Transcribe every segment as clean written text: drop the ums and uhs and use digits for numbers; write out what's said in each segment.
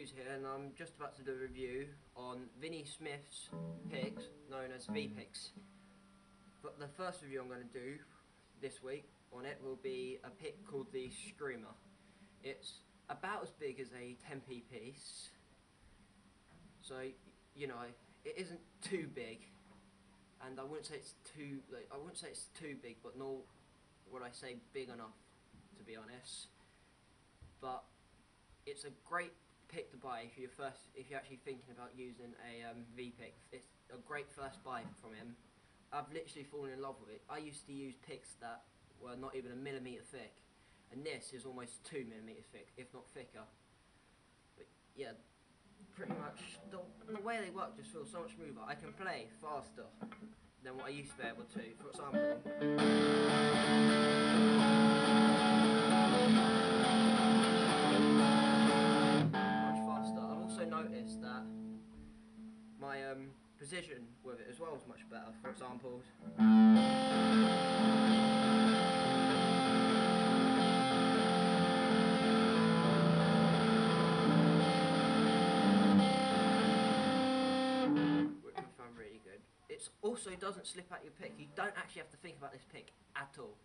Views here, and I'm just about to do a review on Vinnie Smith's picks, known as vpicks. But the first review I'm going to do this week on it will be a pick called the Screamer. It's about as big as a 10p piece, so you know it isn't too big, and I wouldn't say it's too big, but nor would I say big enough, to be honest. But it's a great pick to buy if you're actually thinking about using a vpick. It's a great first buy from him. I've literally fallen in love with it. I used to use picks that were not even a millimetre thick, and this is almost 2 millimetres thick, if not thicker. But yeah, pretty much the way they work just feels so much smoother. I can play faster than what I used to be able to. For example, noticed that my precision with it as well is much better. For example, which I found really good. It also doesn't slip out your pick. You don't actually have to think about this pick at all.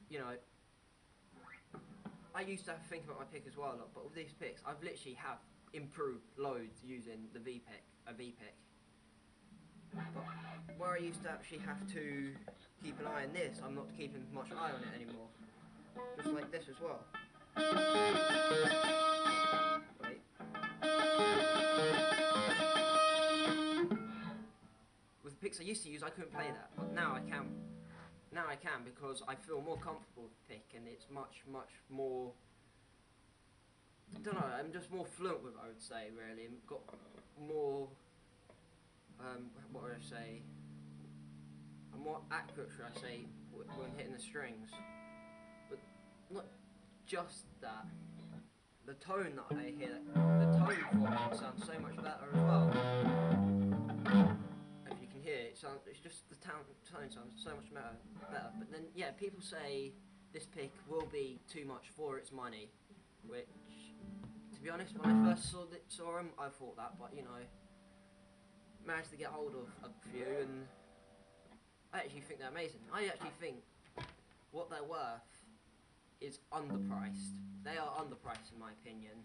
You know, I used to have to think about my pick as well a lot, but with these picks, I've literally have improved loads using the vpick. But where I used to actually have to keep an eye on this, I'm not keeping much eye on it anymore. Just like this as well. Wait. With the picks I used to use, I couldn't play that, but now I can. Now I can, because I feel more comfortable with the pick, and it's much more, I don't know, I'm just more fluent with it, I would say, really. I've got more, what would I say, I'm more accurate, should I say, when hitting the strings. But not just that, the tone that I hear, the tone for it sounds so much better as well. If you can hear it, it's just the tone sounds so much better. But then, yeah, people say this pick will be too much for its money, which, to be honest, when I first saw them, I thought that, but you know, managed to get hold of a few, and I actually think they're amazing. I actually think what they're worth is underpriced. They are underpriced, in my opinion.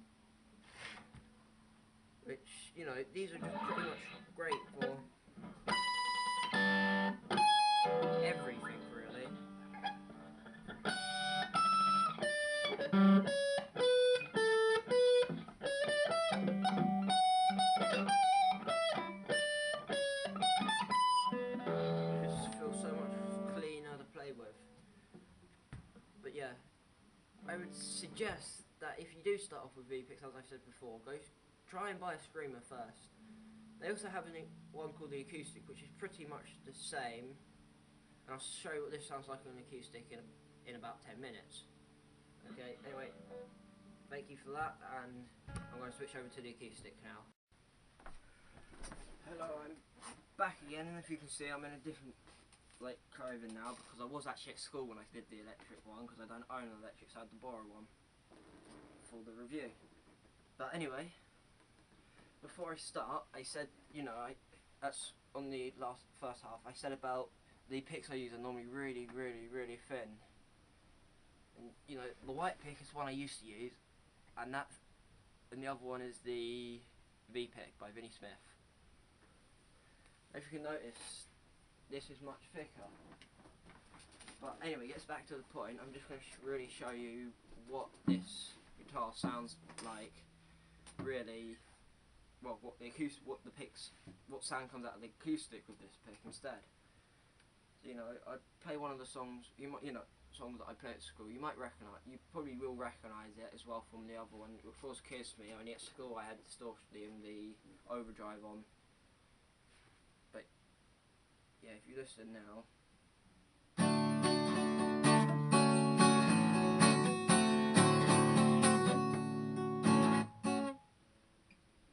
Which, you know, these are just pretty much great for everything, really. It just feels so much cleaner to play with. But yeah, I would suggest that if you do start off with vpicks, as I said before, try and buy a Screamer first. They also have one called the Acoustic, which is pretty much the same, and I'll show you what this sounds like on an acoustic in about 10 minutes. Okay, anyway, thank you for that, and I'm going to switch over to the acoustic now. Hello, I'm back again, and if you can see, I'm in a different clothing now, because I was actually at school when I did the electric one, because I don't own an electric, so I had to borrow one for the review. But anyway, before I start, I said, you know, that's on the first half, I said about the picks I use are normally really thin. And you know, the white pick is one I used to use, and the other one is the vpick by Vinnie Smith. If you can notice, this is much thicker. But anyway, gets back to the point. I'm just going to really show you what this guitar sounds like. Really, well, what sound comes out of the acoustic with this pick instead. So, you know, I play one of the songs. Songs that I play at school. You probably will recognise it as well from the other one, which was Kiss Me. Only at school I had the overdrive on. But yeah, if you listen now.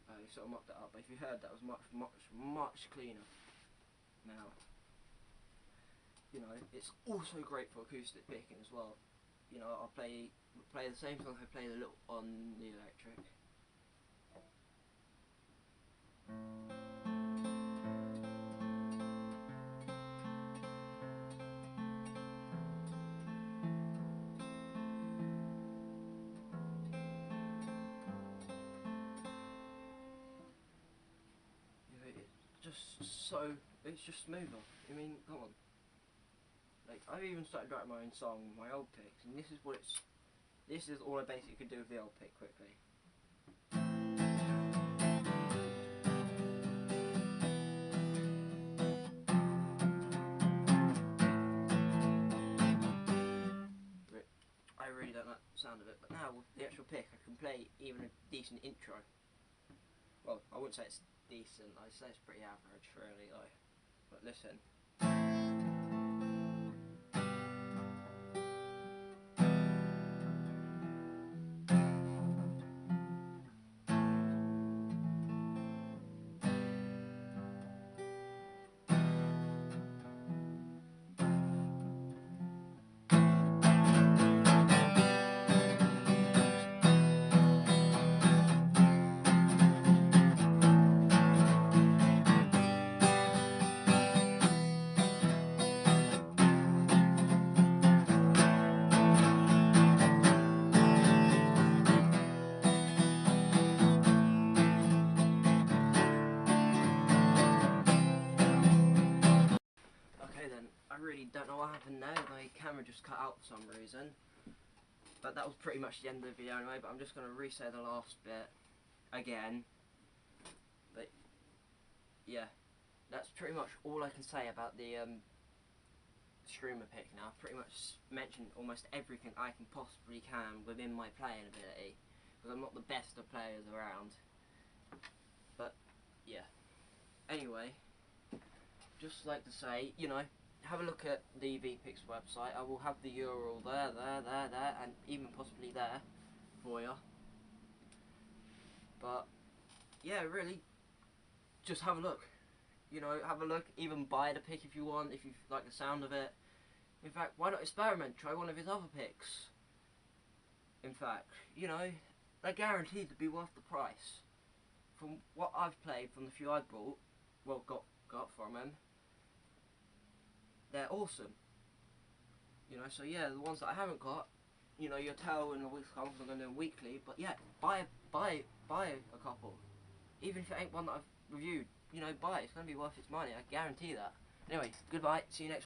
I sort of mocked that up, but if you heard that, it was much cleaner now. You know, it's also great for acoustic picking as well. You know, I'll play the same song I play on the electric, it's just smoother. I mean, come on. Like, I've even started writing my own song with my old picks, and this is all I basically could do with the old pick quickly. I really don't like the sound of it, but now with the actual pick I can play even a decent intro. Well, I wouldn't say it's decent, I'd say it's pretty average really though. But listen. Okay then, I really don't know what happened there, my camera just cut out for some reason. But that was pretty much the end of the video anyway, but I'm just going to re-say the last bit again. But yeah, that's pretty much all I can say about the streamer pick now. I've pretty much mentioned almost everything I can possibly can within my playing ability, because I'm not the best of players around. But yeah, anyway, just like to say, you know, have a look at the vpicks website. I will have the URL there, and even possibly there for you. But yeah, really, just have a look. You know, have a look. Even buy the pick if you want, if you like the sound of it. In fact, why not experiment? Try one of his other picks. In fact, you know, they're guaranteed to be worth the price. From what I've played, from the few I've bought, well, got from him, they're awesome. You know, so yeah, the ones that I haven't got, you know, you'll tell in the weeks to come, I'm going to do them weekly. But yeah, buy a couple. Even if it ain't one that I've reviewed, you know, buy it. It's going to be worth its money. I guarantee that. Anyway, goodbye. See you next.